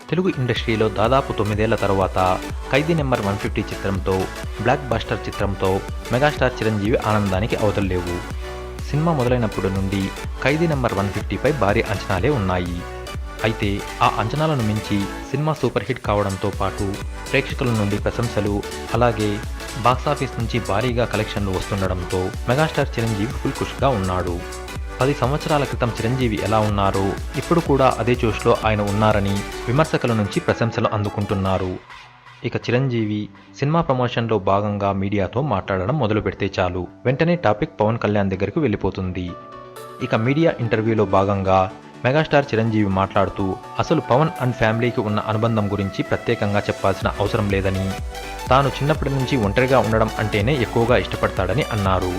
తెలుగు ఇండస్ట్రీలో దాదాపు 9 ఏళ్ల తరువాత 'ఖైదీ నంబర్ 150' చిత్రంతో, బ్లాక్ బస్టర్ చిత్రంతో మెగాస్టార్ చిరంజీవి ఆనందానికి అవధుల్లేవు. సినిమా మొదలైనప్పటి నుండి 'ఖైదీ నంబర్ 150'పై భారీ అంచనాలే ఉన్నాయి. అయితే ఆ అంచనాలను మించి సినిమా సూపర్ హిట్ కావడంతో పాటు ప్రేక్షకుల నుండి ప్రశంసలు, అలాగే బాక్సాఫీస్ నుంచి భారీగా కలెక్షన్లు వస్తుండడంతో మెగాస్టార్ చిరంజీవి ఫుల్ ఖుష్గా ఉన్నాడు. 10 సంవత్సరాల క్రితం చిరంజీవి ఎలా ఉన్నారో ఇప్పుడు కూడా అదే జోష్లో ఆయన ఉన్నారని విమర్శకుల నుంచి ప్రశంసలు అందుకుంటున్నారు. ఇక చిరంజీవి సినిమా ప్రమోషన్లో భాగంగా మీడియాతో మాట్లాడడం మొదలు పెడితే చాలు వెంటనే టాపిక్ పవన్ కళ్యాణ్ దగ్గరకు వెళ్ళిపోతుంది. ఇక మీడియా ఇంటర్వ్యూలో భాగంగా మెగాస్టార్ చిరంజీవి మాట్లాడుతూ అసలు పవన్ అండ్ ఫ్యామిలీకి ఉన్న అనుబంధం గురించి ప్రత్యేకంగా చెప్పాల్సిన అవసరం లేదని, తాను చిన్నప్పటి నుంచి ఒంటరిగా ఉండడం అంటేనే ఎక్కువగా ఇష్టపడతాడని అన్నారు.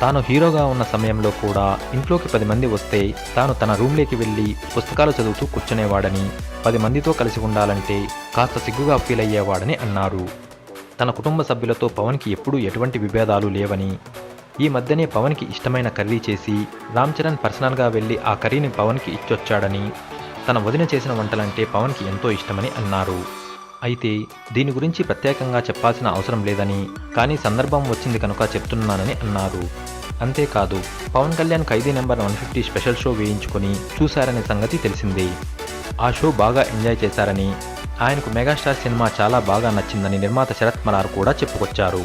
తాను హీరోగా ఉన్న సమయంలో కూడా ఇంట్లోకి 10 మంది వస్తే తాను తన రూమ్లోకి వెళ్ళి పుస్తకాలు చదువుతూ కూర్చునేవాడని, 10 మందితో కలిసి ఉండాలంటే కాస్త సిగ్గుగా ఫీల్ అయ్యేవాడని అన్నారు. తన కుటుంబ సభ్యులతో పవన్కి ఎప్పుడూ ఎటువంటి విభేదాలు లేవని, ఈ మధ్యనే పవన్కి ఇష్టమైన కర్రీ చేసి రామ్ చరణ్ పర్సనల్గా వెళ్ళి ఆ కర్రీని పవన్కి ఇచ్చొచ్చాడని, తన వదిన చేసిన వంటలంటే పవన్కి ఎంతో ఇష్టమని అన్నారు. అయితే దీని గురించి ప్రత్యేకంగా చెప్పాల్సిన అవసరం లేదని, కానీ సందర్భం వచ్చింది కనుక చెప్తున్నానని అన్నారు. అంతేకాదు పవన్ కళ్యాణ్ 'ఖైదీ నంబర్ 150' స్పెషల్ షో వేయించుకొని చూశారనే సంగతి తెలిసిందే. ఆ షో బాగా ఎంజాయ్ చేశారని, ఆయనకు మెగాస్టార్ సినిమా చాలా బాగా నచ్చిందని నిర్మాత శరత్ మరార్ కూడా చెప్పుకొచ్చారు.